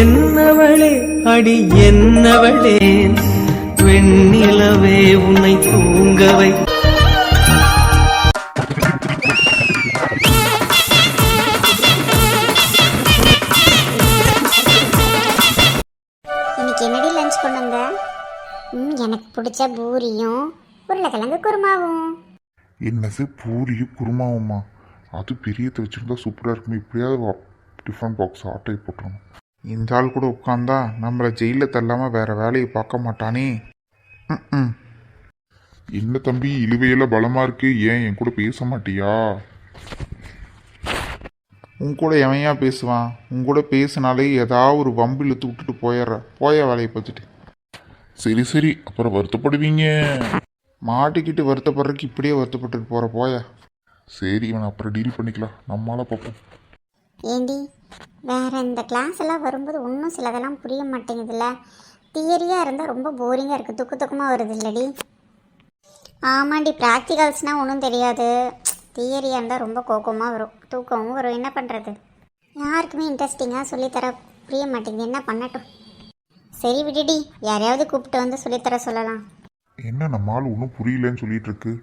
என்னவளே அடி என்னவளே, வெண்ணிலவே உன்னை தூங்கவை. இன்னைக்கு என்னடி லஞ்ச் கொண்டு வந்த? எனக்கு பிடிச்ச பூரியும் உருளைக்கிழங்கு குருமாவும். என்னது பூரியும் குருமாவுமா? அது பெரியத்தை வச்சுருந்தா சூப்பராக இருக்குமே. இப்படியாவது டிஃபன் பாக்ஸ் ஆட்டை போட்டுருணும். இந்த ஆள் கூட உட்காந்தா நம்மளை ஜெயிலில் தள்ளாமல் வேறு வேலையை பார்க்க மாட்டானே. என்ன தம்பி இழுவையில் பலமாக இருக்கு, ஏன் என் கூட பேச மாட்டியா? உன் கூட எவையா பேசுவான்? உன் கூட பேசினாலே ஏதாவது ஒரு வம்பு இழுத்து விட்டுட்டு போய வேலையை பார்த்துட்டு. சரி சரி, அப்புறம் வருத்தப்படுவீங்க. மாட்டிக்கிட்டு வருத்தப்படுறதுக்கு இப்படியே வருத்தப்பட்டுட்டு போய. சரி, இவனை அப்புறம் டீல் பண்ணிக்கலாம், நம்மளால பார்ப்போம். ஏண்டி வேற இந்த கிளாஸ் எல்லாம் வரும்போது ஒன்றும் சிலதெல்லாம் புரிய மாட்டேங்குதுல்ல. தியரியாக இருந்தால் ரொம்ப போரிங்காக இருக்குது, துக்கமாக வருது இல்லடி? ஆமாண்டி, ப்ராக்டிகல்ஸ்னால் ஒன்றும் தெரியாது. தியரியாக இருந்தால் ரொம்ப கோக்கமாக வரும், தூக்கமும் வரும். என்ன பண்ணுறது? யாருக்குமே இன்ட்ரெஸ்டிங்காக சொல்லித்தர புரிய மாட்டேங்குது, என்ன பண்ணட்டும்? சரி விடுடி, யாரையாவது கூப்பிட்டு வந்து சொல்லித்தர சொல்லலாம். என்ன நம்மளால ஒன்றும் புரியலன்னு சொல்லிட்டு இருக்கு?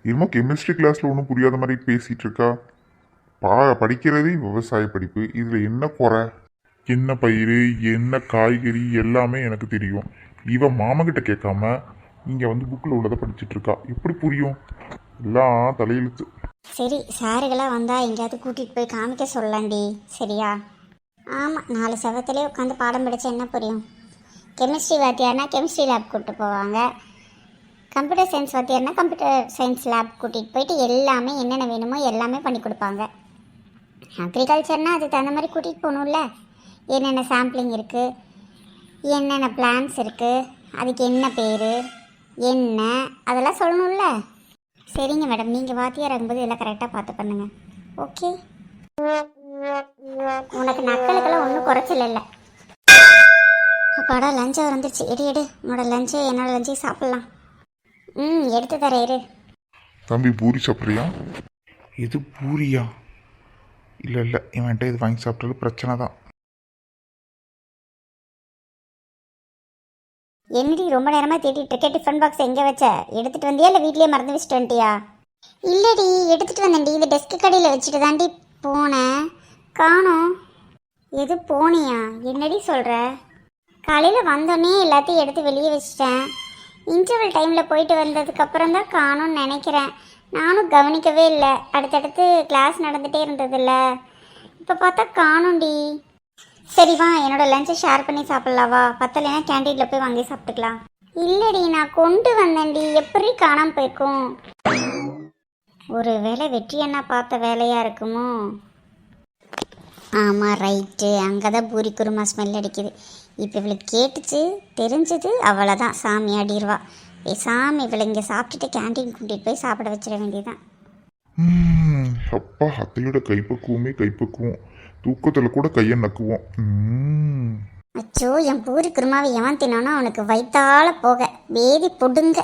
என்னமோ கெமிஸ்ட்ரி கிளாஸில் ஒன்றும் புரியாத மாதிரி பேசிகிட்டு இருக்கா. படிக்கிறதே விவசாய படிப்பு, இதில் என்ன குறை? என்ன பயிர், என்ன காய்கறி எல்லாமே எனக்கு தெரியும். இவன் மாமங்கிட்ட கேட்காம இங்கே வந்து புக்கில் உள்ளதை படிச்சுட்டு இருக்கா. எப்படி புரியும்? எல்லாம் தலையெழுத்து. சரி, சாருகளாக வந்தால் எங்கேயாவது கூட்டிகிட்டு போய் காமிக்க சொல்லலாண்டி, சரியா? ஆமாம், 4 செவத்துலேயே உட்காந்து பாடம் படித்தா என்ன புரியும்? கெமிஸ்ட்ரி வாத்தியார்னா கெமிஸ்ட்ரி லேப் கூப்பிட்டு போவாங்க, கம்ப்யூட்டர் சயின்ஸ் வாத்தியார்னா கம்ப்யூட்டர் சயின்ஸ் லேப் கூட்டிகிட்டு போயிட்டு எல்லாமே என்னென்ன வேணுமோ எல்லாமே பண்ணி கொடுப்பாங்க. அக்ரிகல்ச்சர்னால் அதுக்கு தகுந்த மாதிரி கூட்டிகிட்டு போகணும்ல. என்னென்ன சாம்பிளிங் இருக்குது, என்னென்ன பிளான்ஸ் இருக்குது, அதுக்கு என்ன பேர் என்ன, அதெல்லாம் சொல்லணும்ல. சரிங்க மேடம், நீங்கள் வாத்தியார் ஆகும்போது எல்லாம் கரெக்டாக பார்த்து பண்ணுங்கள், ஓகே? உனக்கு நக்கலுக்கெல்லாம் ஒன்றும் குறைச்சல் இல்லை. அப்பாடா, லஞ்சை வந்துடுச்சு. எடு உன்னோட லஞ்சை என்னோட லஞ்சை சாப்பிட்லாம். எடுத்து தரேன் இரு. தம்பி பூரி சாப்பிட்றியா? இது பூரியா? இல்லை இவன்கிட்ட இது வாங்கி சாப்பிட்டாலும் பிரச்சனை தான். என்னடி ரொம்ப நேரமாக தேடிட்டு இருக்க? டிஃபன் பாக்ஸ் எங்கே வச்ச? எடுத்துகிட்டு வந்தியா இல்லை வீட்லேயே மறந்து வச்சுட்டு வந்துட்டியா? இல்லடி, எடுத்துகிட்டு வந்தேன்டி. இந்த டெஸ்க்கு கடையில் வச்சுட்டு தாண்டி போனேன், காணோம். எது போனியா? என்னடி சொல்கிற? காலையில் வந்தோடனே எல்லாத்தையும் எடுத்து வெளியே வச்சிட்டேன். இன்டர்வல் டைமில் போயிட்டு வந்ததுக்கப்புறம் தான் காணும்னு நினைக்கிறேன். நானும் கவனிக்கவே இல்லை, அடுத்தடுத்து கிளாஸ் நடந்துகிட்டே இருந்ததில்ல. இப்போ பார்த்தா காணும்டி. சரி வா, என்னோட லஞ்சை ஷேர் பண்ணி சாப்பிட்லாவா? பத்தலைன்னா கேண்டீனில் போய் வாங்கி சாப்பிட்டுக்கலாம். இல்லடி, நான் கொண்டு வந்தேன்டி, எப்படி காணாமல் போயிருக்கும்? ஒரு வேளை வெற்றி அண்ணா பார்த்த வேலையாக இருக்குமோ? ஆமாம், ரைட்டு, அங்கே தான் பூரி குருமா ஸ்மெல் அடிக்குது. இப்போ இவளுக்கு கேட்டுச்சு, தெரிஞ்சது, அவ்வளோதான், சாமி ஆடிடுவா. சாமி இவளை இங்கே சாப்பிட்டுட்டு கேண்டீன் கூட்டிகிட்டு போய் சாப்பிட வச்சிட வேண்டியதான். அப்பா, அத்தையோட கைப்பக்குவம், தூக்கத்தில் கூட கையை நக்குவோம். அச்சோ, என் பூரி குருமாவை எவன் தின்னானோ அவனுக்கு வயித்தால போக வேதி பொடுங்க.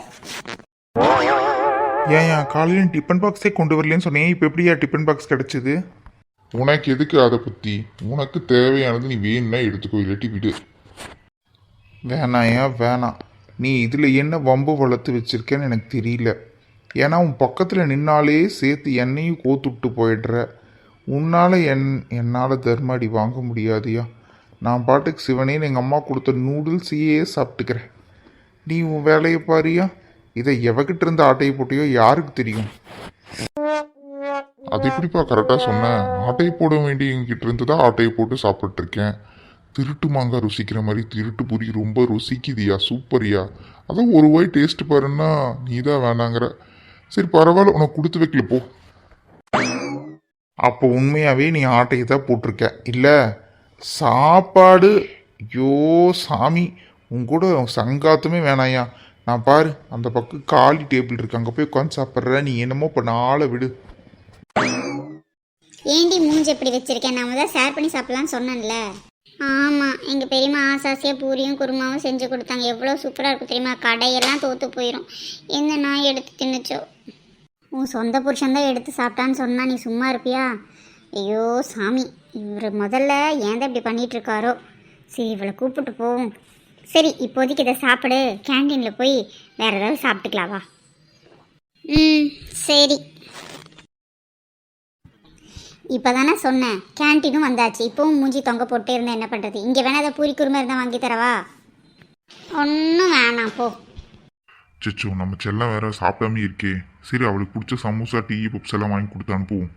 ஏன் காலையில் டிஃபன் பாக்ஸே கொண்டு வரலன்னு சொன்னேன், இப்போ எப்படியா டிஃபன் பாக்ஸ் கிடச்சிது? உனக்கு எதுக்கு அதை பற்றி? உனக்கு தேவையானது நீ வேணும்னா எடுத்துக்கோ, இல்லாட்டி விடு. வேணாம், நீ இதில் என்ன வம்பு வளர்த்து வச்சிருக்கேன்னு எனக்கு தெரியல. ஏன்னா உன் பக்கத்தில் நின்னாலே சேர்த்து என்னையும் கோத்துட்டு போயிடுற. உன்னால் என்னால் தர்மாடி வாங்க முடியாதியா? நான் பாட்டுக்கு சிவனேன்னு எங்கள் அம்மா கொடுத்த நூடுல்ஸையே சாப்பிட்டுக்கிறேன். நீ உன் வேலையை பாரியா? இதை எவகிட்ட இருந்து ஆட்டையை போட்டியோ யாருக்கு தெரியும்? அது எப்படிப்பா கரெக்டாக சொன்னேன்? ஆட்டையை போட வேண்டிய எங்கிட்ட இருந்து தான் ஆட்டையை போட்டு சாப்பிட்ருக்கேன். திருட்டு மாங்காய் ருசிக்கிற மாதிரி திருட்டு பூரி ரொம்ப ருசிக்குதியா, சூப்பரியா. அதான் ஒரு வாய் டேஸ்ட் பாருன்னா நீ தான் வேணாங்கிற. சரி பரவாயில்ல, உனக்கு கொடுத்து வைக்கல போ. அப்போ உண்மையாகவே நீ ஆட்டையை தான் போட்டிருக்க இல்லை? சாப்பாடு, ஐயோ சாமி, உங்கூட சங்காத்தமே வேணாயா. நான் பாரு, அந்த பக்கம் காலி டேபிள் இருக்கு, அங்கே போய் உட்காந்து சாப்பிட்ற. நீ என்னமோ பண்ண ஆளை விடு. ஏண்டி மூஞ்சி எப்படி வச்சிருக்கேன்? நாம தான் ஷேர் பண்ணி சாப்பிட்லான்னு சொன்னேன்ல. ஆமாம், எங்கள் பெரியம்மா ஆசாசியாக பூரியும் குருமாவும் செஞ்சு கொடுத்தாங்க. எவ்வளோ சூப்பராக இருக்கும் தெரியுமா? கடையெல்லாம் தோற்று போயிடும். என்ன நான் எடுத்து தின்னுச்சோ. உன் சொந்த புருஷன் தான் எடுத்து சாப்பிட்டான்னு சொன்னால் நீ சும்மா இருப்பியா? ஐயோ சாமி, இவர் முதல்ல ஏன் தான் இப்படி பண்ணிட்டு இருக்காரோ. சரி, இவளை கூப்பிட்டு போவோம். சரி, இப்போதைக்கு இதை சாப்பிடு, கேன்டீனில் போய் வேற ஏதாவது சாப்பிட்டுக்கலாம் வா. சரி. இப்போ தானே சொன்னேன், கேன்டீனும் வந்தாச்சு. இப்போவும் மூஞ்சி தொங்க போட்டே இருந்தால் என்ன பண்ணுறது? இங்கே வேணா அதை பூரி குருமா இருந்தால் வாங்கி தரவா? ஒன்றும் வேணாம் போ. சிச்சோ, நம்ம செல்லம் வேற சாப்பிடாம இருக்கே. சரி, அவளுக்கு பிடிச்ச சமோசா டீ பப்ஸ் எல்லாம் வாங்கி கொடுத்து அனுப்புவோம்.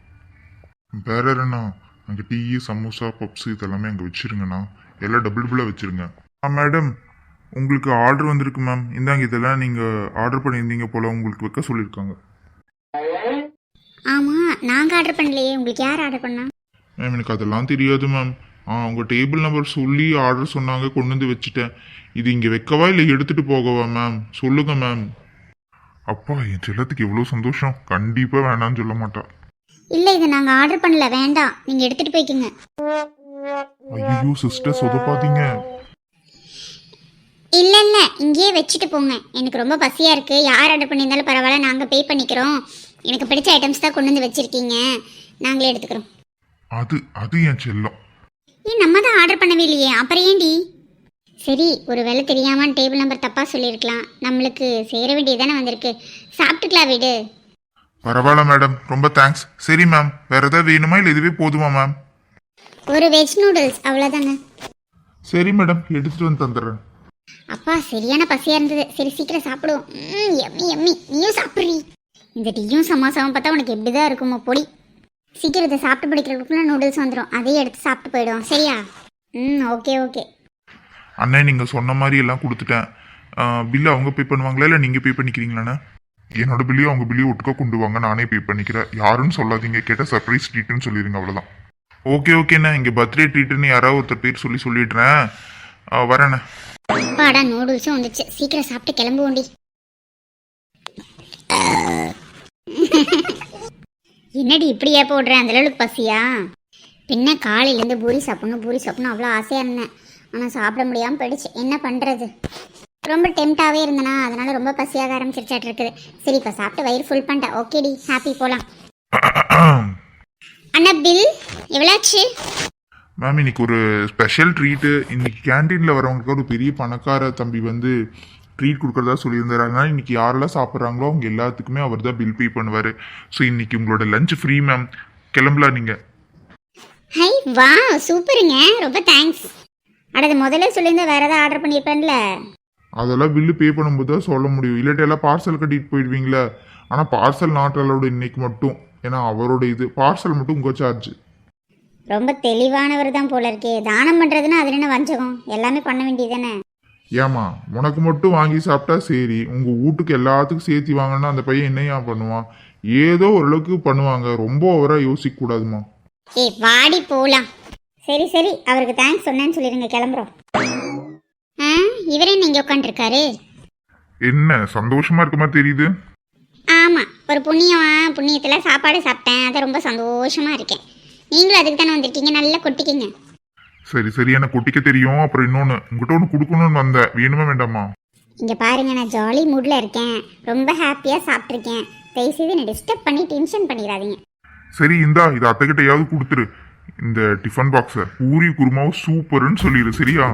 வேற என்னண்ணா, அங்கே டீ சமோசா பப்ஸ் இதெல்லாமே அங்கே வச்சிருங்கண்ணா. எல்லாம் டபுளாக வச்சிருங்க. மேடம், உங்களுக்கு ஆர்டர் வந்திருக்கு மேம். இந்தாங்க, இதெல்லாம் நீங்கள் ஆர்டர் பண்ணியிருந்தீங்க போல், உங்களுக்கு வைக்க சொல்லியிருக்காங்க. ஆமாம், நாங்கள் ஆர்டர் பண்ணலையே, உங்களுக்கு யார் ஆர்டர் பண்ணா? மேம், எனக்கு அதெல்லாம் தெரியாது மேம். உங்கள் டேபிள் நம்பர் சொல்லி ஆர்டர் சொன்னாங்க, கொண்டு வந்து வச்சுட்டேன். இது இங்கே வைக்கவா இல்லை எடுத்துகிட்டு போகவா மேம்? சொல்லுங்கள் மேம். அப்பா, என் செல்லத்துக்கு எவ்வளோ சந்தோஷம். கண்டிப்பாக வேணான்னு சொல்ல மாட்டா. இல்லை, இதை நாங்கள் ஆர்டர் பண்ணல, வேண்டாம், நீங்கள் எடுத்துகிட்டு போய்க்குங்க. ஐயோ சிஸ்டர், சொதப்பாதீங்க. இல்லை இல்லை, இங்கேயே வச்சுட்டு போங்க. எனக்கு ரொம்ப பசியாக இருக்குது. யார் ஆர்டர் பண்ணியிருந்தாலும் பரவாயில்ல, நாங்கள் பே பண்ணிக்கிறோம். எனக்கு பிடிச்ச ஐட்டம்ஸ் தான் கொண்டு வந்து வச்சுருக்கீங்க, நாங்களே எடுத்துக்கிறோம். அது என் செல்லம். நம்ம தான் ஆர்டர் பண்ணவே இல்லையே, அப்புறம் ஏண்டி? சரி, ஒரு வேலை தெரியாமல் டேபிள் நம்பர் தப்பாக சொல்லியிருக்கலாம். நம்மளுக்கு சேர வேண்டியதானே வந்திருக்கு, சாப்பிட்டுக்கலாம் விடு. பரவாயில்ல மேடம், ரொம்ப தேங்க்ஸ். சரி மேம், வேற ஏதாவது வேணுமா இல்லை இதுவே போதுமா மேம்? ஒரு வெஜ் நூடுல்ஸ் அவ்வளோதாங்க. சரி மேடம், எடுத்துட்டு வந்து தந்துடுறேன். அப்பா, சரியான பசியாக இருந்தது. சரி, சீக்கிரம் சாப்பிடுவோம். எம்மி எம்மி, நீயும் சாப்பிட்றீ. இந்த டீயும் சமோசாவும் பார்த்தா உனக்கு எப்படி தான் இருக்குமோ பொடி. சீக்கிரம் இதை சாப்பிட்டு பிடிக்கிறதுக்குள்ள நூடுல்ஸ் வந்துடும், அதையும் எடுத்து சாப்பிட்டு போயிடுவோம். சரியா? Okay okay. அண்ணே, நீங்கள் சொன்ன மாதிரி எல்லாம் கொடுத்துட்டேன். பில்லு அவங்க பே பண்ணுவாங்களா இல்லை நீங்கள் பே பண்ணிக்கிறீங்களாண்ணே? என்னோட பில்லையும் அவங்க பில்லையும் ஒட்டுக்கா கொண்டு வாங்க, நானே பே பண்ணிக்கிறேன். யாருன்னு சொல்லாதீங்க, கேட்டால் சர்ப்ரைஸ் ட்ரீட்டுன்னு சொல்லிடுங்க, அவ்வளோதான். ஓகேண்ணே, இங்கே பர்த்டே ட்ரீட்டுன்னு யாராவது ஒருத்தர் பேர் சொல்லிடுறேன். வரேண்ணே. அப்பாடா, நூடுல்ஸும் வந்துச்சு. சீக்கிரம் சாப்பிட்டு கிளம்புவோண்டி. என்னடி இப்படியா போடுறேன்? அந்த அளவுக்கு பசியா? பின்ன காலையிலேருந்து பூரி சாப்பிடணும் அவ்வளோ ஆசையாக இருந்தேன். ஆனால் சாப்பிட முடியாமல் போயிடுச்சு. என்ன பண்ணுறது? ரொம்ப டெம்டாகவே இருந்தேனா, அதனால ரொம்ப பசியாக ஆரம்பிச்சிருச்சாட்டு இருக்குது. சரி, இப்போ சாப்பிட்டு வயிறு ஃபுல் பண்ணிட்டேன். ஓகேடி, ஹாப்பி, போகலாம். அண்ணா, பில் எவ்வளோச்சு? மேம், இன்னைக்கு ஒரு ஸ்பெஷல் ட்ரீட்டு. இன்னைக்கு கேன்டீனில் வரவங்களுக்கு ஒரு பெரிய பணக்கார தம்பி வந்து ட்ரீட் கொடுக்குறதா சொல்லியிருந்தாரு. அதனால் இன்னைக்கு யாரெல்லாம் சாப்பிட்றாங்களோ அவங்க எல்லாத்துக்குமே அவர் தான் பில் பே பண்ணுவார். ஸோ இன்னைக்கு உங்களோட லஞ்ச் ஃப்ரீ மேம். கிளம்பலாம் நீங்கள். ஹை, வா, சூப்பருங்க, ரொம்ப தேங்க்ஸ். அடது முதல்ல சொல்லியிருந்தா வேறு ஏதாவது ஆர்டர் பண்ணியிருப்பேன்ல. அதெல்லாம் பில்லு பே பண்ணும்போது தான் சொல்ல முடியும், இல்லாட்டி எல்லாம் பார்சல் கட்டிட்டு போயிடுவீங்களே. ஆனால் பார்சல் நாட் அலோடு இன்னைக்கு மட்டும். ஏன்னா அவரோட இது பார்சல் மட்டும் உங்கள் சார்ஜ். ரொம்ப தெளிவானவர் தான் போல இருக்கே. தானம் பண்ணுறதுன்னா அதில் என்ன வஞ்சகம்? எல்லாமே பண்ண வேண்டியதானே. ஏமா, உனக்கு மட்டும் வாங்கி சாப்பிட்டா சரி, உங்கள் வீட்டுக்கு எல்லாத்துக்கும் சேர்த்து வாங்கினா அந்த பையன் என்னையா பண்ணுவான்? ஏதோ ஓரளவுக்கு பண்ணுவாங்க, ரொம்ப ஓவராக யோசிக்க கூடாதுமா. ஏய், வாடி போகலாம். சரி, அவருக்கு தேங்க்ஸ் சொன்னேன்னு சொல்லிடுங்க, கிளம்புறோம். இவரே இங்கே உட்காந்துருக்காரு. என்ன சந்தோஷமா இருக்க மாதிரி தெரியுது? ஆமாம், ஒரு புண்ணியத்தில் சாப்பாடு சாப்பிட்டேன், அதை ரொம்ப சந்தோஷமாக இருக்கேன். நீங்களும் அதுக்கு தானே வந்திருக்கீங்க, நல்லா கொட்டிக்கிங்க. சரி, எனக்கு கொட்டிக்க தெரியும். அப்புறம் இன்னொன்று உங்ககிட்ட ஒன்று கொடுக்கணும்னு வந்தேன், வேணுமா வேண்டாமா? இங்கே பாருங்க, நான் ஜாலி மூடில் இருக்கேன், ரொம்ப ஹாப்பியாக சாப்பிட்ருக்கேன். தயவுசெய்து என்னை டிஸ்டர்ப் பண்ணி டென்ஷன் பண்ணிடாதீங்க. சரி, இந்தா, இது அத்தைக்கிட்டையாவது கொடுத்துரு. இந்த டிஃபன் பாக்ஸை பூரி குருமாவும் சூப்பர்னு சொல்லிடு, சரியா?